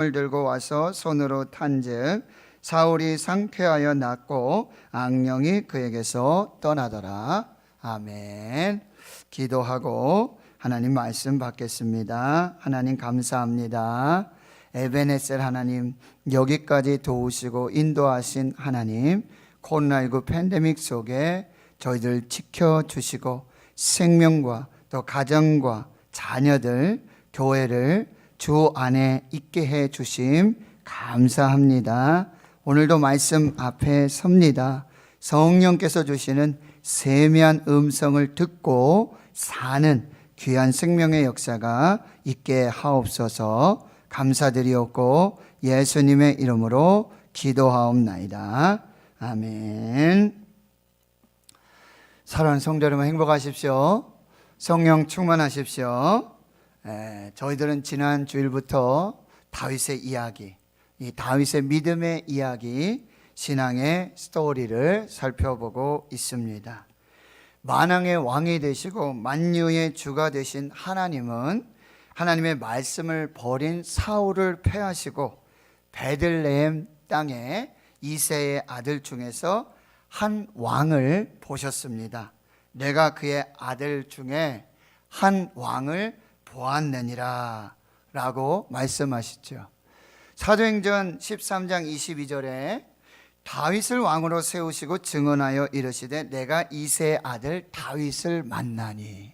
을 들고 와서 손으로 탄즉 사울이 상쾌하여 낫고 악령이 그에게서 떠나더라. 아멘. 기도하고 하나님 말씀 받겠습니다. 하나님 감사합니다. 에베네셀 하나님, 여기까지 도우시고 인도하신 하나님, 코로나19 팬데믹 속에 저희들 지켜주시고 생명과 또 가정과 자녀들, 교회를 주 안에 있게 해 주심 감사합니다. 오늘도 말씀 앞에 섭니다. 성령께서 주시는 세미한 음성을 듣고 사는 귀한 생명의 역사가 있게 하옵소서. 감사드리옵고 예수님의 이름으로 기도하옵나이다. 아멘. 사랑하는 성도 여러분, 행복하십시오. 성령 충만하십시오. 저희들은 지난 주일부터 다윗의 이야기, 이 다윗의 믿음의 이야기, 신앙의 스토리를 살펴보고 있습니다. 만왕의 왕이 되시고 만유의 주가 되신 하나님은 하나님의 말씀을 버린 사울을 패하시고 베들레헴 땅에 이새의 아들 중에서 한 왕을 보셨습니다. 내가 그의 아들 중에 한 왕을 보았느니라 라고 말씀하시죠. 사도행전 13장 22절에 다윗을 왕으로 세우시고 증언하여 이르시되 내가 이새의 아들 다윗을 만나니,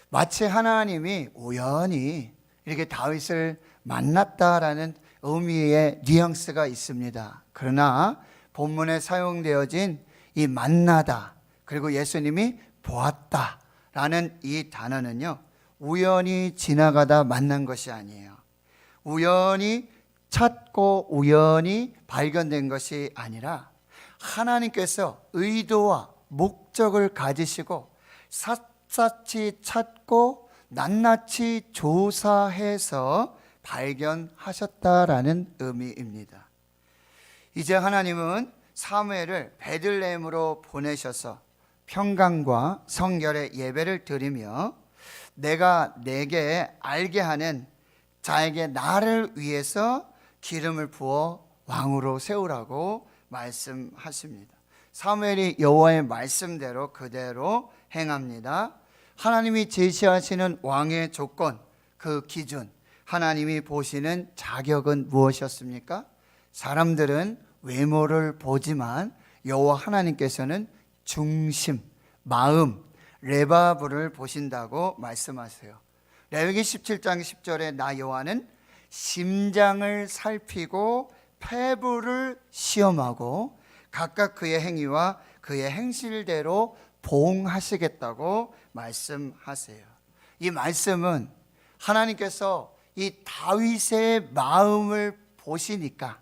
마치 하나님이 우연히 이렇게 다윗을 만났다라는 의미의 뉘앙스가 있습니다. 그러나 본문에 사용되어진 이 만나다, 그리고 예수님이 보았다 라는 이 단어는요, 우연히 지나가다 만난 것이 아니에요. 우연히 찾고 우연히 발견된 것이 아니라 하나님께서 의도와 목적을 가지시고 샅샅이 찾고 낱낱이 조사해서 발견하셨다라는 의미입니다. 이제 하나님은 사무엘을 베들레헴으로 보내셔서 평강과 성결의 예배를 드리며 내가 내게 알게 하는 자에게 나를 위해서 기름을 부어 왕으로 세우라고 말씀하십니다. 사무엘이 여호와의 말씀대로 그대로 행합니다. 하나님이 제시하시는 왕의 조건, 그 기준, 하나님이 보시는 자격은 무엇이었습니까? 사람들은 외모를 보지만 여호와 하나님께서는 중심, 마음, 레바브를 보신다고 말씀하세요. 레위기 17장 10절에 나 여호와는 심장을 살피고 폐부를 시험하고 각각 그의 행위와 그의 행실대로 보응하시겠다고 말씀하세요. 이 말씀은 하나님께서 이 다윗의 마음을 보시니까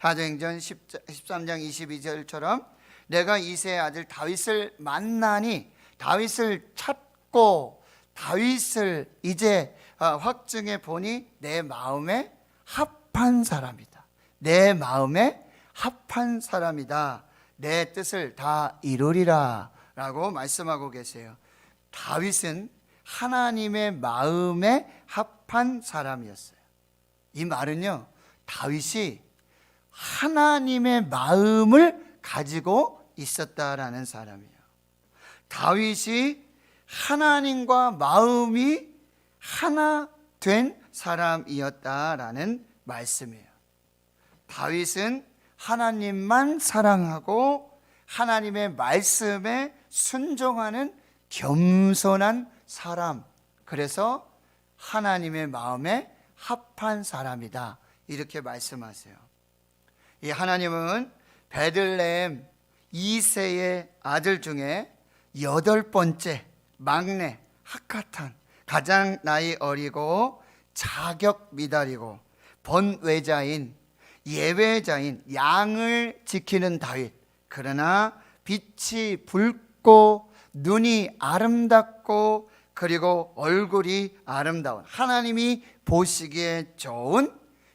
사도행전 13장 22절처럼 내가 이새의 아들 다윗을 만나니, 다윗을 찾고 다윗을 이제 확증해 보니 내 마음에 합한 사람이다. 내 마음에 합한 사람이다. 내 뜻을 다 이루리라 라고 말씀하고 계세요. 다윗은 하나님의 마음에 합한 사람이었어요. 이 말은요, 다윗이 하나님의 마음을 가지고 있었다라는 사람이에요. 다윗이 하나님과 마음이 하나 된 사람이었다라는 말씀이에요. 다윗은 하나님만 사랑하고 하나님의 말씀에 순종하는 겸손한 사람, 그래서 하나님의 마음에 합한 사람이다, 이렇게 말씀하세요. 이 하나님은 베들레헴 이새의 아들 중에 8번째 막내 학핫한, 가장 나이 어리고 자격 미달이고 번외자인, 예외자인 양을 지키는 다윗, 그러나 빛이 붉고 눈이 아름답고 그리고 얼굴이 아름다운, 하나님이 보시기에 좋은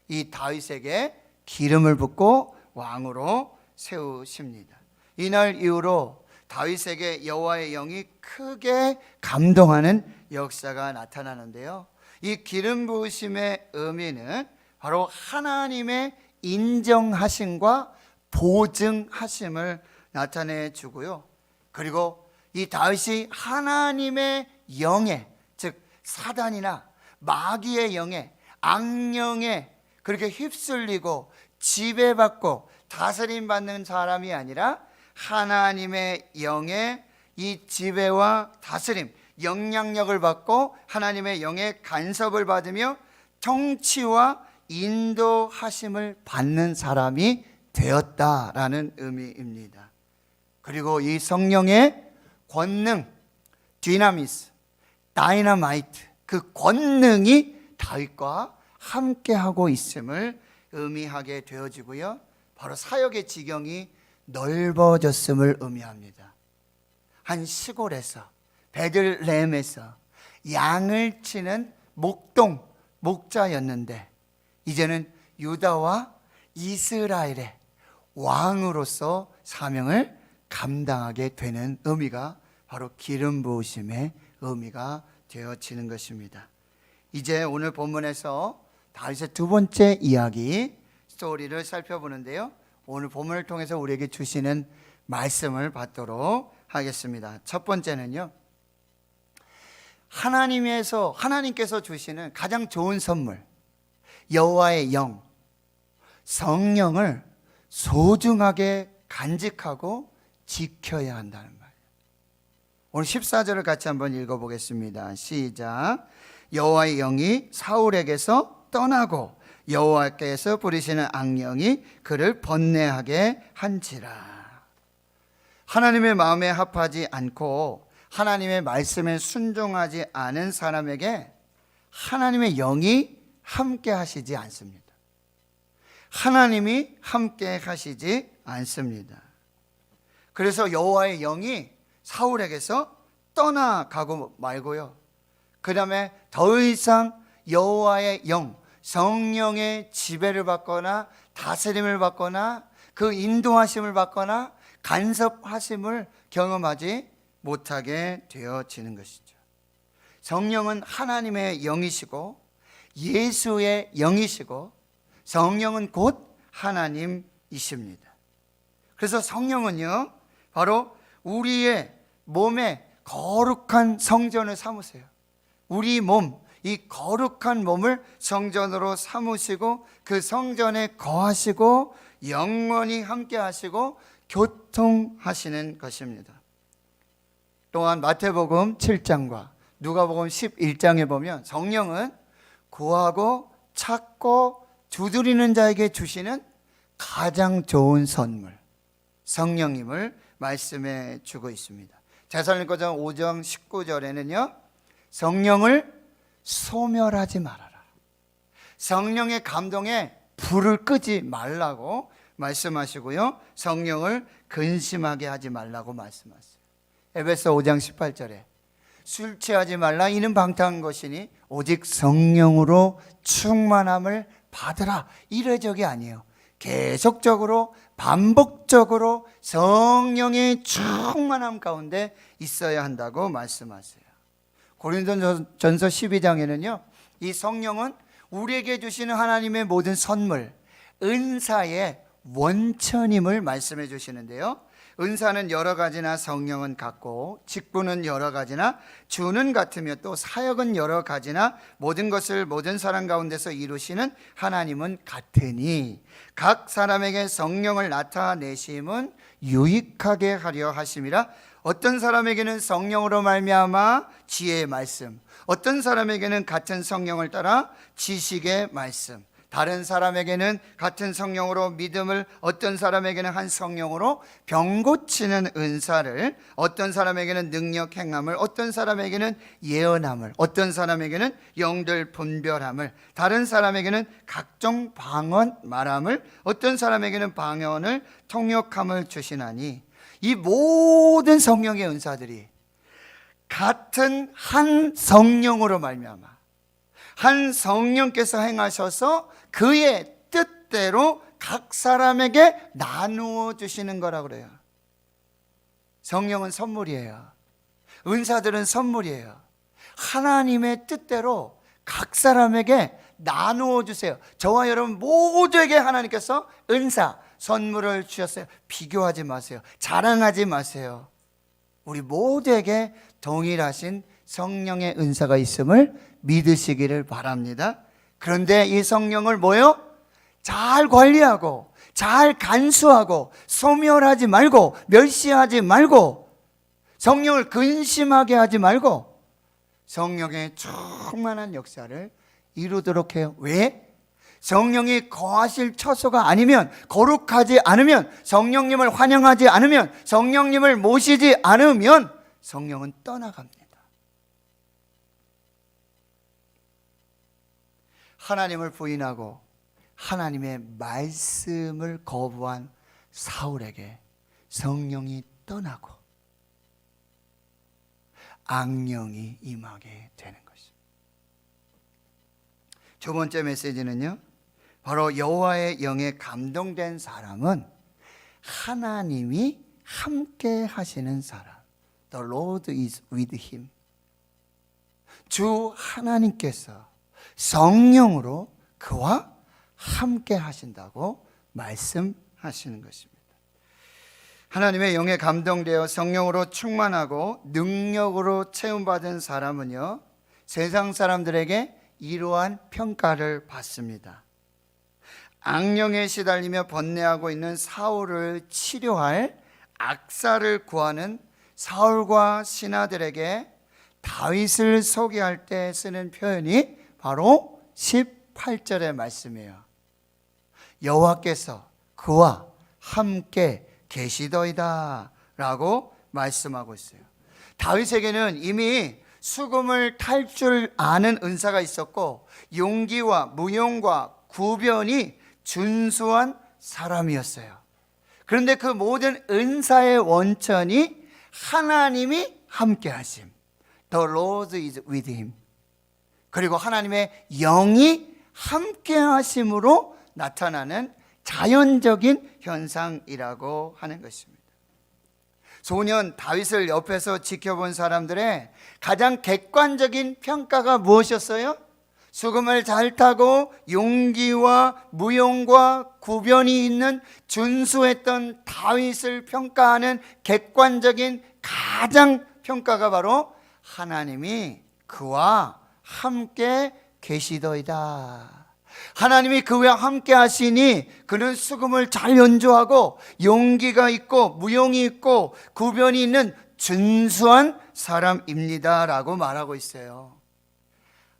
이 다윗에게 기름을 붓고 왕으로 세우십니다. 이날 이후로 다윗에게 여호와의 영이 크게 감동하는 역사가 나타나는데요, 이 기름 부으심의 의미는 바로 하나님의 인정하심과 보증하심을 나타내 주고요. 그리고 이 다윗이 하나님의 영에, 즉 사단이나 마귀의 영에, 악령에 그렇게 휩쓸리고 지배받고 다스림받는 사람이 아니라 하나님의 영의 이 지배와 다스림, 영향력을 받고 하나님의 영의 간섭을 받으며 통치와 인도하심을 받는 사람이 되었다라는 의미입니다. 그리고 이 성령의 권능, 디나미스, 다이너마이트, 그 권능이 다윗과 함께하고 있음을 의미하게 되어지고요. 바로 사역의 지경이 넓어졌음을 의미합니다. 한 시골에서, 베들레헴에서 양을 치는 목자였는데 이제는 유다와 이스라엘의 왕으로서 사명을 감당하게 되는 의미가 바로 기름 부으심의 의미가 되어지는 것입니다. 이제 오늘 본문에서 다윗의 두 번째 이야기 스토리를 살펴보는데요. 오늘 본문을 통해서 우리에게 주시는 말씀을 받도록 하겠습니다. 첫 번째는요, 하나님께서 주시는 가장 좋은 선물, 여호와의 영, 성령을 소중하게 간직하고 지켜야 한다는 말이에요. 오늘 14절을 같이 한번 읽어보겠습니다. 시작. 여호와의 영이 사울에게서 떠나고 여호와께서 부리시는 악령이 그를 번뇌하게 한지라. 하나님의 마음에 합하지 않고 하나님의 말씀에 순종하지 않은 사람에게 하나님의 영이 함께 하시지 않습니다. 하나님이 함께 하시지 않습니다. 그래서 여호와의 영이 사울에게서 떠나가고 말고요, 그 다음에 더 이상 여호와의 영, 성령의 지배를 받거나 다스림을 받거나 그 인도하심을 받거나 간섭하심을 경험하지 못하게 되어지는 것이죠. 성령은 하나님의 영이시고 예수의 영이시고 성령은 곧 하나님이십니다. 그래서 성령은요, 바로 우리의 몸에 거룩한 성전을 삼으세요. 우리 몸, 이 거룩한 몸을 성전으로 삼으시고 그 성전에 거하시고 영원히 함께 하시고 교통하시는 것입니다. 또한 마태복음 7장과 누가복음 11장에 보면 성령은 구하고 찾고 두드리는 자에게 주시는 가장 좋은 선물, 성령님을 말씀해 주고 있습니다. 데살로니가전 5장 19절에는요, 성령을 소멸하지 말아라, 성령의 감동에 불을 끄지 말라고 말씀하시고요, 성령을 근심하게 하지 말라고 말씀하세요. 에베소 5장 18절에 술 취하지 말라, 이는 방탕한 것이니 오직 성령으로 충만함을 받으라, 이례적이 아니에요. 계속적으로 반복적으로 성령의 충만함 가운데 있어야 한다고 말씀하세요. 고린도전서 12장에는요, 이 성령은 우리에게 주시는 하나님의 모든 선물, 은사의 원천임을 말씀해 주시는데요, 은사는 여러 가지나 성령은 같고 직분은 여러 가지나 주는 같으며 또 사역은 여러 가지나 모든 것을 모든 사람 가운데서 이루시는 하나님은 같으니 각 사람에게 성령을 나타내심은 유익하게 하려 하심이라. 어떤 사람에게는 성령으로 말미암아 지혜의 말씀, 어떤 사람에게는 같은 성령을 따라 지식의 말씀, 다른 사람에게는 같은 성령으로 믿음을, 어떤 사람에게는 한 성령으로 병 고치는 은사를, 어떤 사람에게는 능력 행함을, 어떤 사람에게는 예언함을, 어떤 사람에게는 영들 분별함을, 다른 사람에게는 각종 방언 말함을, 어떤 사람에게는 방언을 통역함을 주시나니 이 모든 성령의 은사들이 같은 한 성령으로 말미암아 한 성령께서 행하셔서 그의 뜻대로 각 사람에게 나누어 주시는 거라고 그래요. 성령은 선물이에요. 은사들은 선물이에요. 하나님의 뜻대로 각 사람에게 나누어 주세요. 저와 여러분 모두에게 하나님께서 은사, 선물을 주셨어요. 비교하지 마세요. 자랑하지 마세요. 우리 모두에게 동일하신 성령의 은사가 있음을 믿으시기를 바랍니다. 그런데 이 성령을 뭐요? 잘 관리하고 잘 간수하고 소멸하지 말고 멸시하지 말고 성령을 근심하게 하지 말고 성령의 충만한 역사를 이루도록 해요. 왜? 성령이 거하실 처소가 아니면, 거룩하지 않으면, 성령님을 환영하지 않으면, 성령님을 모시지 않으면 성령은 떠나갑니다. 하나님을 부인하고 하나님의 말씀을 거부한 사울에게 성령이 떠나고 악령이 임하게 되는 것입니다. 두 번째 메시지는요, 바로 여호와의 영에 감동된 사람은 하나님이 함께 하시는 사람. The Lord is with him. 주 하나님께서 성령으로 그와 함께 하신다고 말씀하시는 것입니다. 하나님의 영에 감동되어 성령으로 충만하고 능력으로 채움받은 사람은요, 세상 사람들에게 이러한 평가를 받습니다. 악령에 시달리며 번뇌하고 있는 사울을 치료할 악사를 구하는 사울과 신하들에게 다윗을 소개할 때 쓰는 표현이 바로 18절의 말씀이에요. 여호와께서 그와 함께 계시더이다 라고 말씀하고 있어요. 다윗에게는 이미 수금을 탈 줄 아는 은사가 있었고 용기와 무용과 구변이 준수한 사람이었어요. 그런데 그 모든 은사의 원천이 하나님이 함께 하심, The Lord is with him. 그리고 하나님의 영이 함께 하심으로 나타나는 자연적인 현상이라고 하는 것입니다. 소년 다윗을 옆에서 지켜본 사람들의 가장 객관적인 평가가 무엇이었어요? 수금을 잘 타고 용기와 무용과 구변이 있는 준수했던 다윗을 평가하는 객관적인 가장 평가가 바로 하나님이 그와 함께 계시더이다. 하나님이 그와 함께 하시니 그는 수금을 잘 연주하고 용기가 있고 무용이 있고 구변이 있는 준수한 사람입니다 라고 말하고 있어요.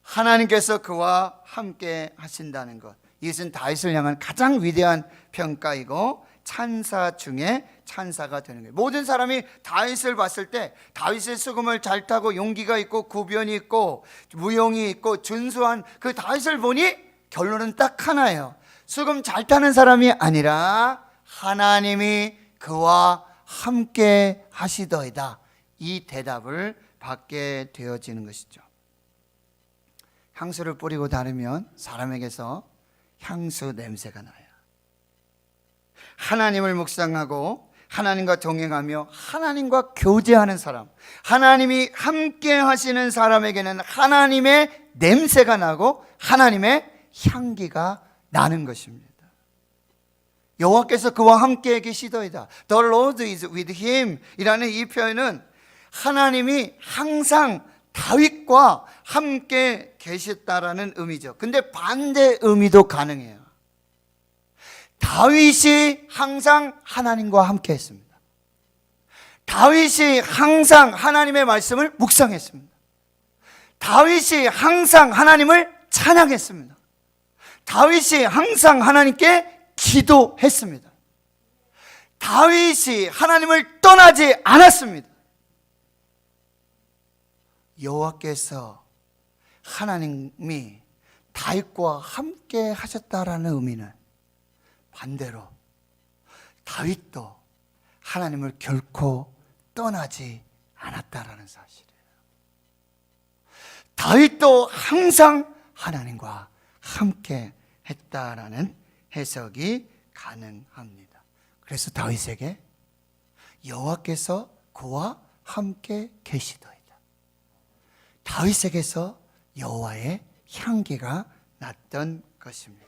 하나님께서 그와 함께 하신다는 것, 이것은 다윗을 향한 가장 위대한 평가이고 찬사 중에 찬사가 되는 거예요. 모든 사람이 다윗을 봤을 때 다윗의 수금을 잘 타고 용기가 있고 구변이 있고 무용이 있고 준수한 그 다윗을 보니 결론은 딱 하나예요. 수금 잘 타는 사람이 아니라 하나님이 그와 함께 하시더이다. 이 대답을 받게 되어지는 것이죠. 향수를 뿌리고 다니면 사람에게서 향수 냄새가 나요. 하나님을 묵상하고 하나님과 동행하며 하나님과 교제하는 사람, 하나님이 함께 하시는 사람에게는 하나님의 냄새가 나고 하나님의 향기가 나는 것입니다. 여호와께서 그와 함께 계시더이다. The Lord is with him 이라는 이 표현은 하나님이 항상 다윗과 함께 계셨다라는 의미죠. 근데 반대 의미도 가능해요. 다윗이 항상 하나님과 함께 했습니다. 다윗이 항상 하나님의 말씀을 묵상했습니다. 다윗이 항상 하나님을 찬양했습니다. 다윗이 항상 하나님께 기도했습니다. 다윗이 하나님을 떠나지 않았습니다. 여호와께서 하나님이 다윗과 함께 하셨다라는 의미는 반대로 다윗도 하나님을 결코 떠나지 않았다라는 사실이에요. 다윗도 항상 하나님과 함께 했다라는 해석이 가능합니다. 그래서 다윗에게 여호와께서 그와 함께 계시더이다. 다윗에게서 여호와의 향기가 났던 것입니다.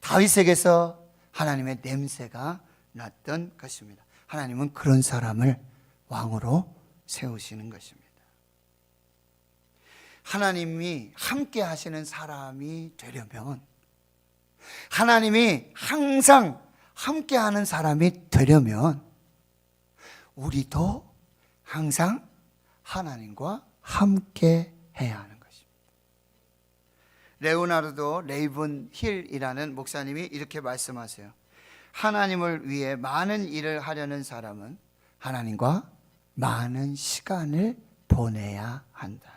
다윗에게서 하나님의 냄새가 났던 것입니다. 하나님은 그런 사람을 왕으로 세우시는 것입니다. 하나님이 함께 하시는 사람이 되려면, 하나님이 항상 함께 하는 사람이 되려면 우리도 항상 하나님과 함께 해야 하는 것입니다. 레오나르도 레이븐 힐이라는 목사님이 이렇게 말씀하세요. 하나님을 위해 많은 일을 하려는 사람은 하나님과 많은 시간을 보내야 한다.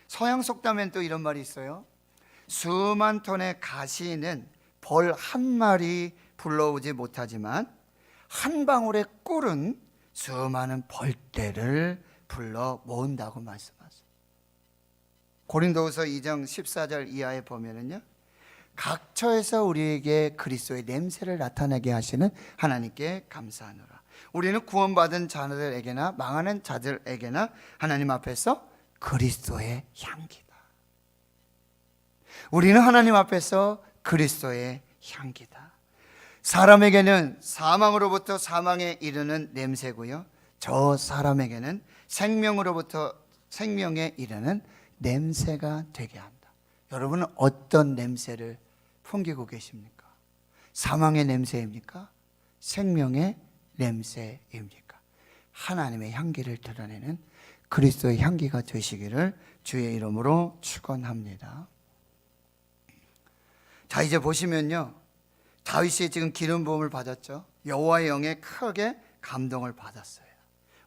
서양 속담엔 또 이런 말이 있어요. 수만 톤의 가시는 벌 한 마리 불러오지 못하지만 한 방울의 꿀은 수많은 벌떼를 불러 모은다고 말씀하세요. 고린도후서 2장 14절 이하에 보면은요, 각처에서 우리에게 그리스도의 냄새를 나타내게 하시는 하나님께 감사하노라. 우리는 구원받은 자들에게나 망하는 자들에게나 하나님 앞에서 그리스도의 향기다. 우리는 하나님 앞에서 그리스도의 향기다. 사람에게는 사망으로부터 사망에 이르는 냄새고요, 저 사람에게는 생명으로부터 생명에 이르는 냄새가 되게 한다. 여러분은 어떤 냄새를 풍기고 계십니까? 사망의 냄새입니까? 생명의 냄새입니까? 하나님의 향기를 드러내는 그리스도의 향기가 되시기를 주의 이름으로 축원합니다. 자, 이제 보시면요, 다윗이 지금 기름 부음을 받았죠. 여호와의 영에 크게 감동을 받았어요.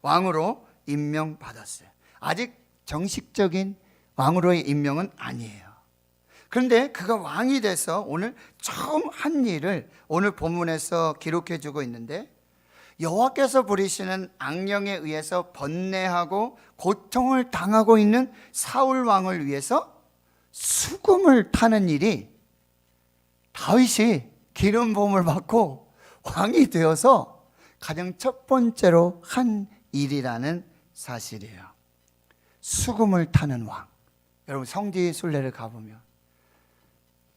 왕으로 임명받았어요. 아직 정식적인 왕으로의 임명은 아니에요. 그런데 그가 왕이 돼서 오늘 처음 한 일을 오늘 본문에서 기록해 주고 있는데, 여호와께서 부리시는 악령에 의해서 번뇌하고 고통을 당하고 있는 사울 왕을 위해서 수금을 타는 일이, 다윗이 기름 부음을 받고 왕이 되어서 가장 첫 번째로 한 일이라는 사실이에요. 수금을 타는 왕. 여러분, 성지 순례를 가보면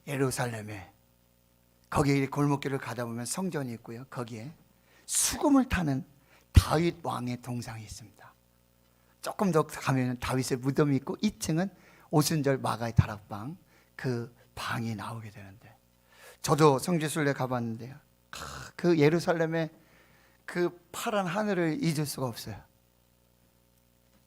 예루살렘에 거기 골목길을 가다 보면 성전이 있고요, 거기에 수금을 타는 다윗 왕의 동상이 있습니다. 조금 더 가면 다윗의 무덤이 있고 2층은 오순절 마가의 다락방, 그 방이 나오게 되는데, 저도 성지순례 가봤는데요, 그 예루살렘의 그 파란 하늘을 잊을 수가 없어요.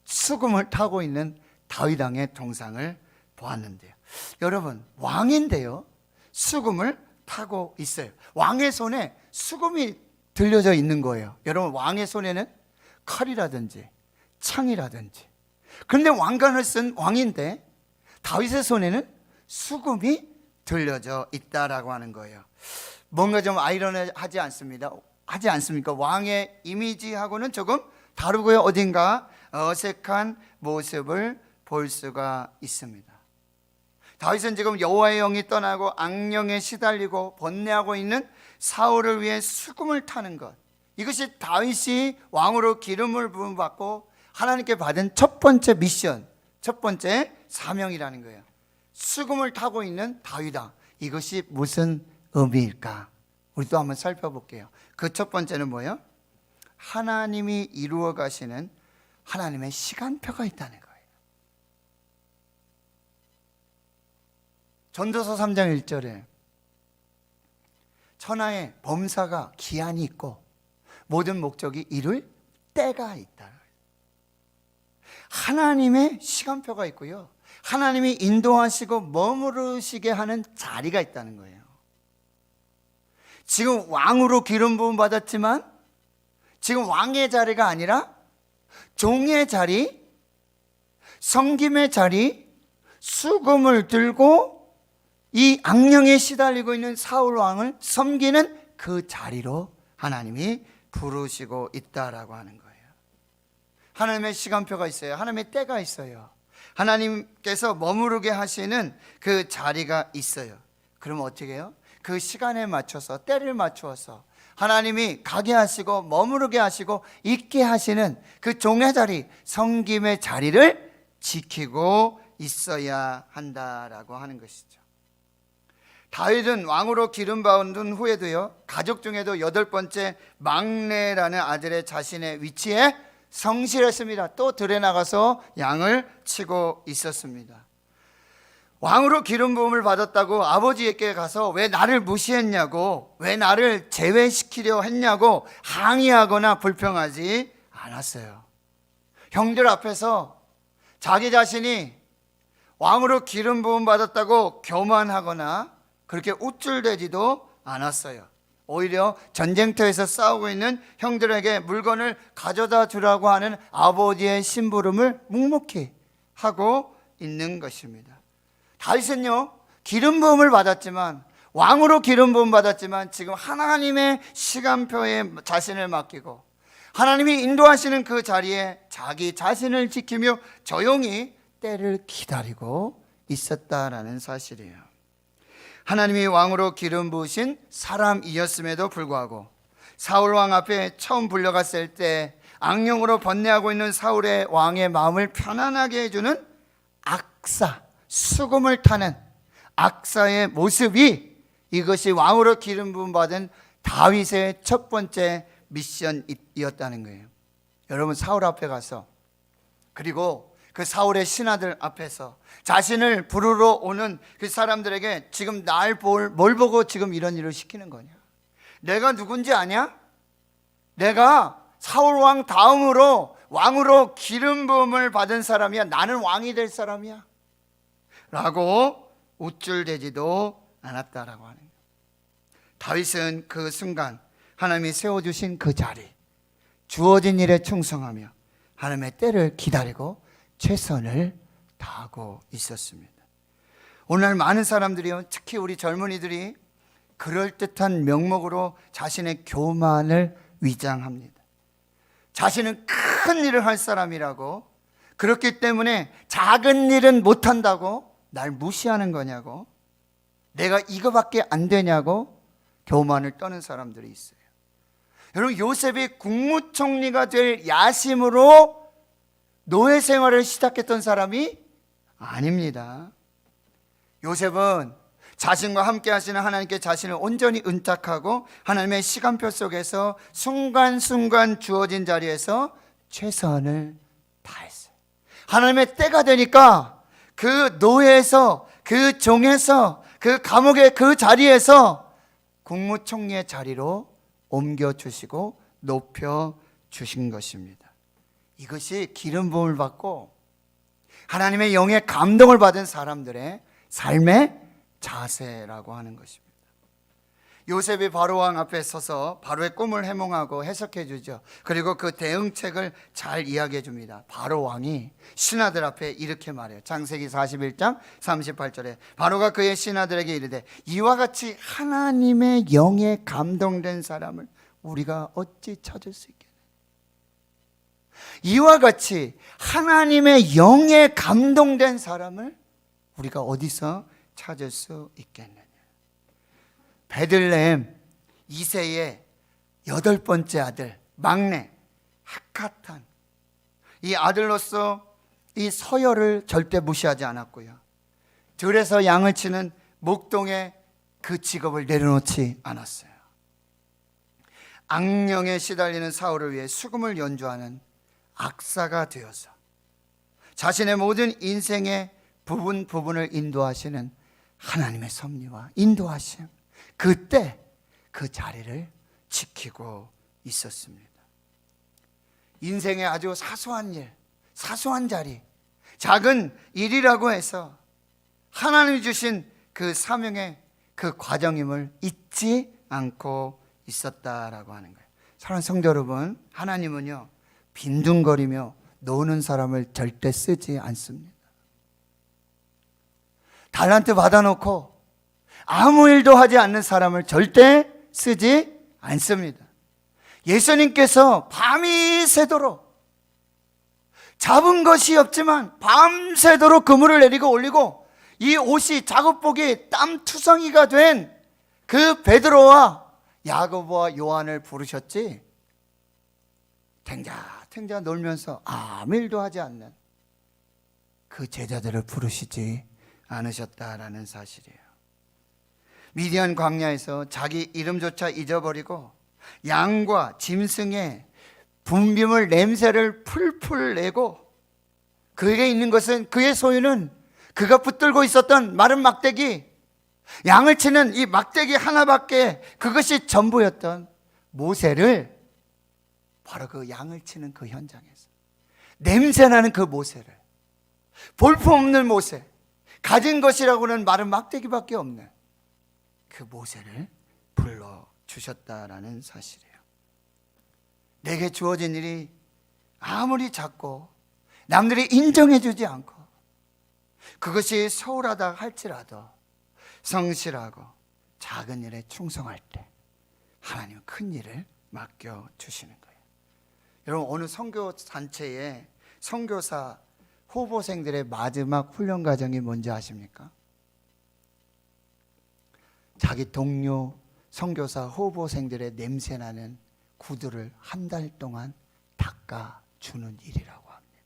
수금을 타고 있는 다윗 왕의 동상을 보았는데요, 여러분, 왕인데요, 수금을 타고 있어요. 왕의 손에 수금이 들려져 있는 거예요. 여러분, 왕의 손에는 칼이라든지 창이라든지, 그런데 왕관을 쓴 왕인데 다윗의 손에는 수금이 들려져 있다라고 하는 거예요. 뭔가 좀 아이러니하지 않습니까? 왕의 이미지하고는 조금 다르고요, 어딘가 어색한 모습을 볼 수가 있습니다. 다윗은 지금 여호와의 영이 떠나고 악령에 시달리고 번뇌하고 있는 사울을 위해 수금을 타는 것, 이것이 다윗이 왕으로 기름을 부음받고 하나님께 받은 첫 번째 미션, 첫 번째 사명이라는 거예요. 수금을 타고 있는 다윗아, 이것이 무슨 의미일까? 우리도 한번 살펴볼게요. 그 첫 번째는 뭐예요? 하나님이 이루어 가시는 하나님의 시간표가 있다는 거예요. 전도서 3장 1절에 천하의 범사가 기한이 있고 모든 목적이 이룰 때가 있다. 하나님의 시간표가 있고요, 하나님이 인도하시고 머무르시게 하는 자리가 있다는 거예요. 지금 왕으로 기름 부음 받았지만 지금 왕의 자리가 아니라 종의 자리, 섬김의 자리, 수금을 들고 이 악령에 시달리고 있는 사울 왕을 섬기는 그 자리로 하나님이 부르시고 있다라고 하는 거예요. 하나님의 시간표가 있어요. 하나님의 때가 있어요. 하나님께서 머무르게 하시는 그 자리가 있어요. 그러면 어떻게 해요? 그 시간에 맞춰서, 때를 맞추어서 하나님이 가게 하시고 머무르게 하시고 있게 하시는 그 종의 자리, 섬김의 자리를 지키고 있어야 한다라고 하는 것이죠. 다윗은 왕으로 기름 받은 후에도요, 가족 중에도 8번째 막내라는 아들의 자신의 위치에 성실했습니다. 또 들에 나가서 양을 치고 있었습니다. 왕으로 기름 부음을 받았다고 아버지에게 가서 왜 나를 무시했냐고, 왜 나를 제외시키려 했냐고 항의하거나 불평하지 않았어요. 형들 앞에서 자기 자신이 왕으로 기름 부음 받았다고 교만하거나 그렇게 우쭐대지도 않았어요. 오히려 전쟁터에서 싸우고 있는 형들에게 물건을 가져다 주라고 하는 아버지의 심부름을 묵묵히 하고 있는 것입니다. 다윗은요, 기름 부음을 받았지만, 왕으로 기름 부음 받았지만 지금 하나님의 시간표에 자신을 맡기고 하나님이 인도하시는 그 자리에 자기 자신을 지키며 조용히 때를 기다리고 있었다라는 사실이에요. 하나님이 왕으로 기름 부으신 사람이었음에도 불구하고 사울 왕 앞에 처음 불려갔을 때 악령으로 번뇌하고 있는 사울의 왕의 마음을 편안하게 해주는 악사, 수금을 타는 악사의 모습이 이것이 왕으로 기름 부음 받은 다윗의 첫 번째 미션이었다는 거예요. 여러분, 사울 앞에 가서, 그리고 그 사울의 신하들 앞에서 자신을 부르러 오는 그 사람들에게 지금 뭘 보고 지금 이런 일을 시키는 거냐? 내가 누군지 아냐? 내가 사울 왕 다음으로 왕으로 기름 부음을 받은 사람이야. 나는 왕이 될 사람이야 라고 우쭐대지도 않았다라고 하는 거예요. 다윗은 그 순간 하나님이 세워주신 그 자리, 주어진 일에 충성하며 하나님의 때를 기다리고 최선을 다하고 있었습니다. 오늘 많은 사람들이요, 특히 우리 젊은이들이 그럴듯한 명목으로 자신의 교만을 위장합니다. 자신은 큰 일을 할 사람이라고, 그렇기 때문에 작은 일은 못한다고 날 무시하는 거냐고, 내가 이거밖에 안 되냐고 교만을 떠는 사람들이 있어요. 여러분, 요셉이 국무총리가 될 야심으로 노예 생활을 시작했던 사람이 아닙니다. 요셉은 자신과 함께 하시는 하나님께 자신을 온전히 은탁하고 하나님의 시간표 속에서 순간순간 주어진 자리에서 최선을 다했어요. 하나님의 때가 되니까 그 노예에서, 그 종에서, 그 감옥의 그 자리에서 국무총리의 자리로 옮겨주시고 높여주신 것입니다. 이것이 기름 부음을 받고 하나님의 영의 감동을 받은 사람들의 삶의 자세라고 하는 것입니다. 요셉이 바로 왕 앞에 서서 바로의 꿈을 해몽하고 해석해 주죠. 그리고 그 대응책을 잘 이야기해 줍니다. 바로 왕이 신하들 앞에 이렇게 말해요. 창세기 41장 38절에 바로가 그의 신하들에게 이르되 이와 같이 하나님의 영에 감동된 사람을 우리가 어찌 찾을 수 있겠느냐. 이와 같이 하나님의 영에 감동된 사람을 우리가 어디서 찾을 수 있겠느냐. 베들레헴 이새의 8번째 아들, 막내 하카탄, 이 아들로서 이 서열을 절대 무시하지 않았고요, 들에서 양을 치는 목동의 그 직업을 내려놓지 않았어요. 악령에 시달리는 사울을 위해 수금을 연주하는 악사가 되어서 자신의 모든 인생의 부분을 인도하시는 하나님의 섭리와 인도하심, 그때 그 자리를 지키고 있었습니다. 인생의 아주 사소한 일, 사소한 자리, 작은 일이라고 해서 하나님이 주신 그 사명의 그 과정임을 잊지 않고 있었다라고 하는 거예요. 사랑하는 성도 여러분, 하나님은요 빈둥거리며 노는 사람을 절대 쓰지 않습니다. 달란트 받아놓고 아무 일도 하지 않는 사람을 절대 쓰지 않습니다. 예수님께서 밤이 새도록, 잡은 것이 없지만 밤새도록 그물을 내리고 올리고 이 옷이 작업복이 땀투성이가 된 그 베드로와 야고보와 요한을 부르셨지, 탱자탱자 놀면서 아무 일도 하지 않는 그 제자들을 부르시지 않으셨다라는 사실이에요. 미디안 광야에서 자기 이름조차 잊어버리고 양과 짐승의 분비물 냄새를 풀풀 내고, 그에게 있는 것은, 그의 소유는 그가 붙들고 있었던 마른 막대기, 양을 치는 이 막대기 하나밖에, 그것이 전부였던 모세를, 바로 그 양을 치는 그 현장에서 냄새나는 그 모세를, 볼품없는 모세, 가진 것이라고는 마른 막대기밖에 없는 그 모세를 불러주셨다라는 사실이에요. 내게 주어진 일이 아무리 작고 남들이 인정해주지 않고 그것이 소홀하다 할지라도 성실하고 작은 일에 충성할 때 하나님은 큰 일을 맡겨주시는 거예요. 여러분, 어느 선교 단체에 선교사 후보생들의 마지막 훈련 과정이 뭔지 아십니까? 자기 동료 선교사 후보생들의 냄새나는 구두를 한 달 동안 닦아주는 일이라고 합니다.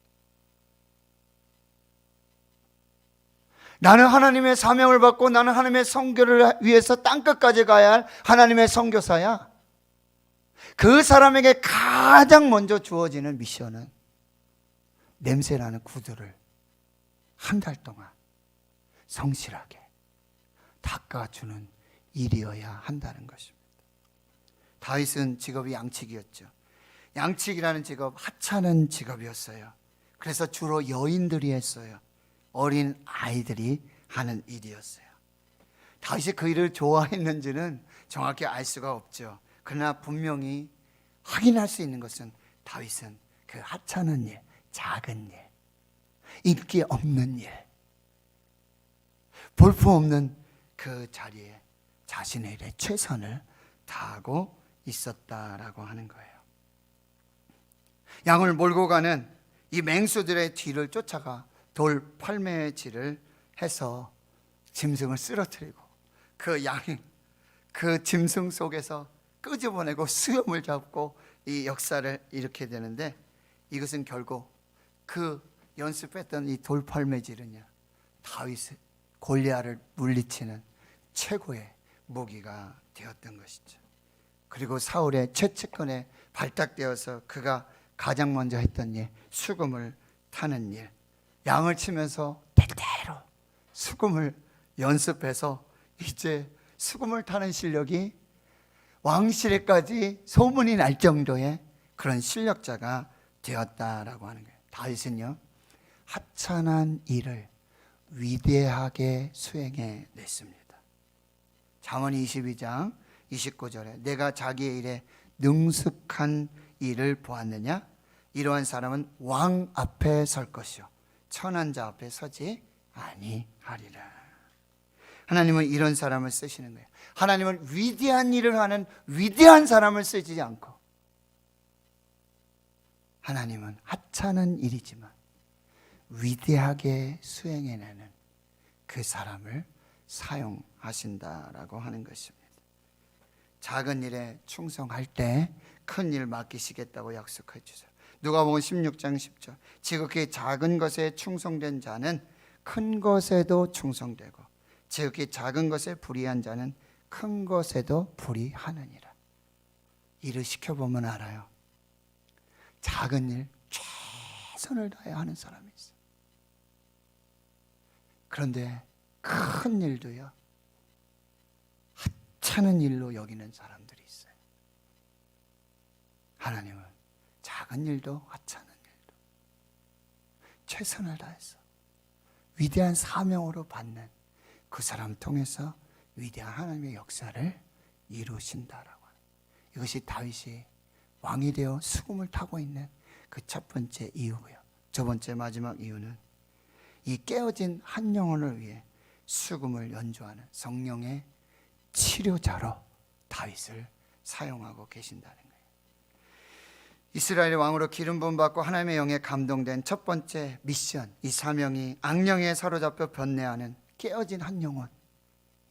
나는 하나님의 사명을 받고 나는 하나님의 선교를 위해서 땅끝까지 가야 할 하나님의 선교사야. 그 사람에게 가장 먼저 주어지는 미션은 냄새나는 구두를 한 달 동안 성실하게 닦아주는 일이어야 한다는 것입니다. 다윗은 직업이 양치기였죠. 양치기라는 직업, 하찮은 직업이었어요. 그래서 주로 여인들이 했어요. 어린 아이들이 하는 일이었어요. 다윗이 그 일을 좋아했는지는 정확히 알 수가 없죠. 그러나 분명히 확인할 수 있는 것은 다윗은 그 하찮은 일, 작은 일, 인기 없는 일, 볼품없는 그 자리에 자신의 일에 최선을 다하고 있었다라고 하는 거예요. 양을 몰고 가는 이 맹수들의 뒤를 쫓아가 돌 팔매질을 해서 짐승을 쓰러뜨리고 그 양이 그 짐승 속에서 끄집어내고 수염을 잡고 이 역사를 일으키게 되는데, 이것은 결국 그 연습했던 이 돌팔매질은요, 다윗의 골리앗을 물리치는 최고의 무기가 되었던 것이죠. 그리고 사울의 최측근에 발탁되어서 그가 가장 먼저 했던 일, 수금을 타는 일, 양을 치면서 때때로 수금을 연습해서 이제 수금을 타는 실력이 왕실에까지 소문이 날 정도의 그런 실력자가 되었다라고 하는 거예요. 다윗은요, 하찮은 일을 위대하게 수행해 냈습니다. 잠언 22장 29절에 내가 자기의 일에 능숙한 일을 보았느냐? 이러한 사람은 왕 앞에 설 것이요 천한 자 앞에 서지 아니하리라. 하나님은 이런 사람을 쓰시는 거예요. 하나님은 위대한 일을 하는 위대한 사람을 쓰지 않고, 하나님은 하찮은 일이지만 위대하게 수행해내는 그 사람을 사용하신다라고 하는 것입니다. 작은 일에 충성할 때 큰 일 맡기시겠다고 약속해 주세요. 누가복음 16장 10절, 지극히 작은 것에 충성된 자는 큰 것에도 충성되고 지극히 작은 것에 불의한 자는 큰 것에도 불의하느니라. 일을 시켜보면 알아요. 작은 일 최선을 다해야 하는 사람이 있어요. 그런데 큰 일도요, 하찮은 일로 여기는 사람들이 있어요. 하나님은 작은 일도 하찮은 일도 최선을 다해서 위대한 사명으로 받는 그 사람 통해서 위대한 하나님의 역사를 이루신다라고 하는, 이것이 다윗이 왕이 되어 수금을 타고 있는 그 첫 번째 이유고요. 두 번째 마지막 이유는 이 깨어진 한 영혼을 위해 수금을 연주하는 성령의 치료자로 다윗을 사용하고 계신다는 거예요. 이스라엘의 왕으로 기름 부음 받고 하나님의 영에 감동된 첫 번째 미션, 이 사명이 악령에 사로잡혀 변내하는 깨어진 한 영혼,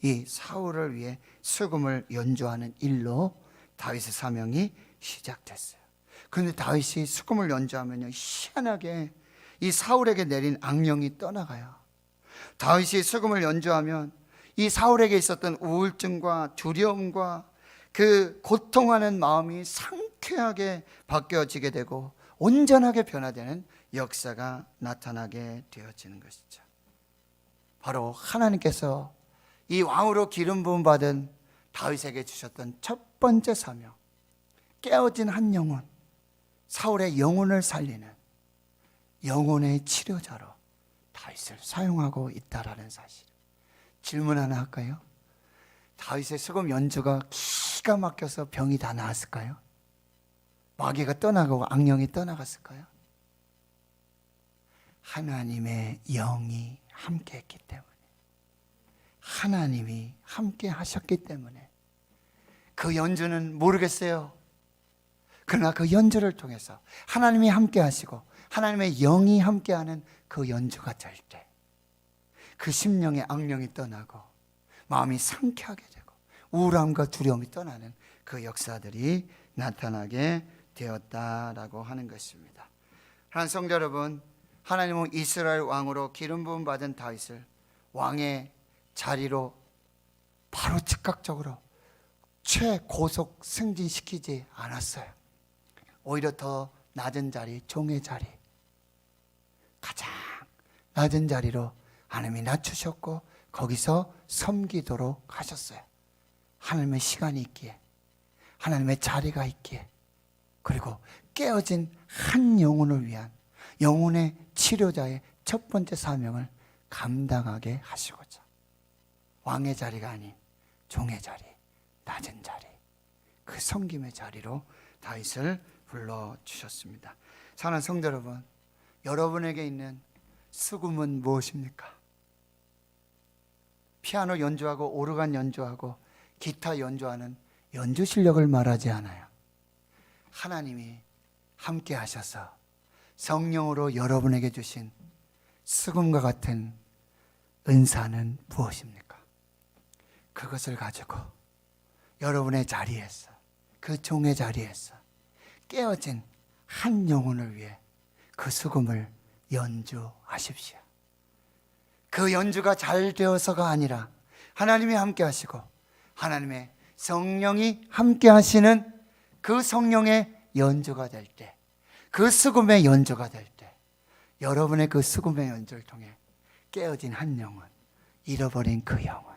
이 사울을 위해 수금을 연주하는 일로 다윗의 사명이 시작됐어요. 그런데 다윗이 수금을 연주하면요, 희한하게 이 사울에게 내린 악령이 떠나가요. 다윗이 수금을 연주하면 이 사울에게 있었던 우울증과 두려움과 그 고통하는 마음이 상쾌하게 바뀌어지게 되고 온전하게 변화되는 역사가 나타나게 되어지는 것이죠. 바로 하나님께서 이 왕으로 기름 부음 받은 다윗에게 주셨던 첫 번째 사명, 깨어진 한 영혼, 사울의 영혼을 살리는 영혼의 치료자로 다윗을 사용하고 있다라는 사실. 질문 하나 할까요? 다윗의 수금 연주가 기가 막혀서 병이 다 나았을까요? 마귀가 떠나가고 악령이 떠나갔을까요? 하나님의 영이 함께 했기 때문에, 하나님이 함께 하셨기 때문에 그 연주는 모르겠어요. 그러나 그 연주를 통해서 하나님이 함께 하시고 하나님의 영이 함께하는 그 연주가 될 때 그 심령의 악령이 떠나고 마음이 상쾌하게 되고 우울함과 두려움이 떠나는 그 역사들이 나타나게 되었다라고 하는 것입니다. 하나님 성도 여러분, 하나님은 이스라엘 왕으로 기름 부음 받은 다윗을 왕의 자리로 바로 즉각적으로 최고속 승진시키지 않았어요. 오히려 더 낮은 자리, 종의 자리, 가장 낮은 자리로 하나님이 낮추셨고 거기서 섬기도록 하셨어요. 하나님의 시간이 있기에, 하나님의 자리가 있기에, 그리고 깨어진 한 영혼을 위한 영혼의 치료자의 첫 번째 사명을 감당하게 하시고자 왕의 자리가 아닌 종의 자리, 낮은 자리, 그 섬김의 자리로 다윗을 불러주셨습니다. 사랑하는 성도 여러분, 여러분에게 있는 수금은 무엇입니까? 피아노 연주하고 오르간 연주하고 기타 연주하는 연주 실력을 말하지 않아요. 하나님이 함께 하셔서 성령으로 여러분에게 주신 수금과 같은 은사는 무엇입니까? 그것을 가지고 여러분의 자리에서, 그 종의 자리에서 깨어진 한 영혼을 위해 그 수금을 연주하십시오. 그 연주가 잘 되어서가 아니라 하나님이 함께 하시고 하나님의 성령이 함께 하시는 그 성령의 연주가 될 때, 그 수금의 연주가 될 때, 여러분의 그 수금의 연주를 통해 깨어진 한 영혼, 잃어버린 그 영혼,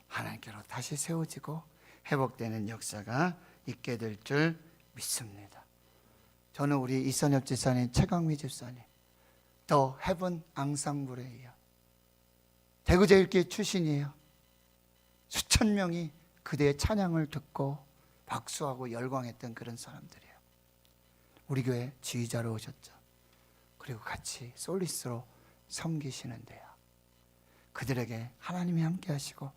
하나님께로 다시 세워지고 회복되는 역사가 있게 될 줄 믿습니다. 저는 우리 이선엽 집사님, 최강미 집사님, 더 헤븐 앙상블에 이어 대구제일교회 출신이에요. 수천 명이 그대의 찬양을 듣고 박수하고 열광했던 그런 사람들이에요. 우리 교회 지휘자로 오셨죠. 그리고 같이 솔리스로 섬기시는데요, 그들에게 하나님이 함께 하시고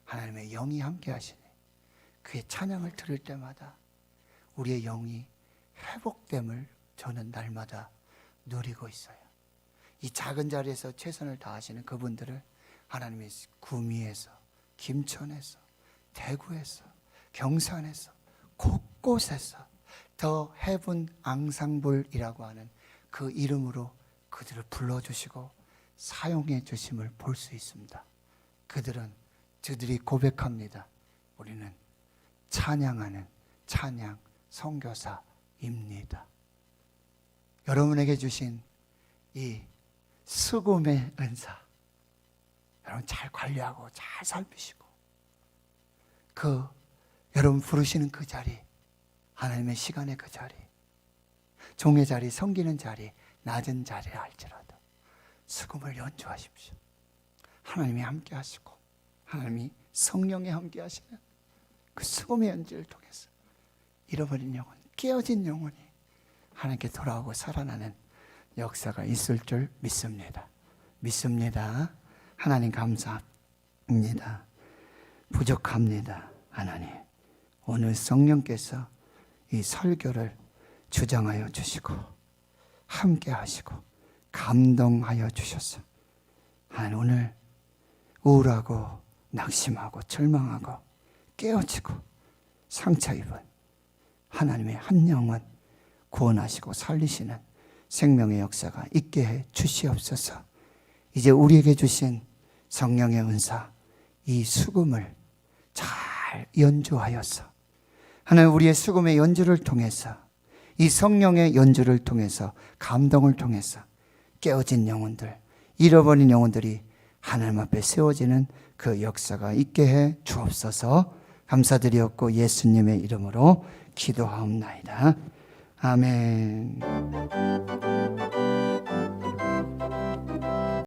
하나님의 영이 함께 하시니 그의 찬양을 들을 때마다 우리의 영이 회복됨을 저는 날마다 누리고 있어요. 이 작은 자리에서 최선을 다하시는 그분들을 하나님이 구미에서, 김천에서, 대구에서, 경산에서, 곳곳에서 더 헤븐 앙상블이라고 하는 그 이름으로 그들을 불러주시고 사용해 주심을 볼 수 있습니다. 그들이 고백합니다. 우리는 찬양하는 찬양 선교사입니다. 여러분에게 주신 이 수금의 은사, 여러분 잘 관리하고 잘 살피시고 여러분 부르시는 그 자리, 하나님의 시간의 그 자리, 종의 자리, 섬기는 자리, 낮은 자리라 할지라도 수금을 연주하십시오. 하나님이 함께 하시고 하나님이 성령이 함께 하시는 그 수금의 연주를 통해서 잃어버린 영혼, 깨어진 영혼이 하나님께 돌아오고 살아나는 역사가 있을 줄 믿습니다. 하나님 감사합니다. 부족합니다. 하나님, 오늘 성령께서 이 설교를 주장하여 주시고 함께 하시고 감동하여 주셔서 하나님, 오늘 우울하고 낙심하고 절망하고 깨어지고 상처 입은 하나님의 한 영혼 구원하시고 살리시는 생명의 역사가 있게 해 주시옵소서. 이제 우리에게 주신 성령의 은사, 이 수금을 잘 연주하여서 하나님 우리의 수금의 연주를 통해서, 이 성령의 연주를 통해서, 감동을 통해서 깨어진 영혼들, 잃어버린 영혼들이 하나님 앞에 세워지는 그 역사가 있게 해 주옵소서. 감사드리옵고 예수님의 이름으로 기도하옵나이다. 아멘.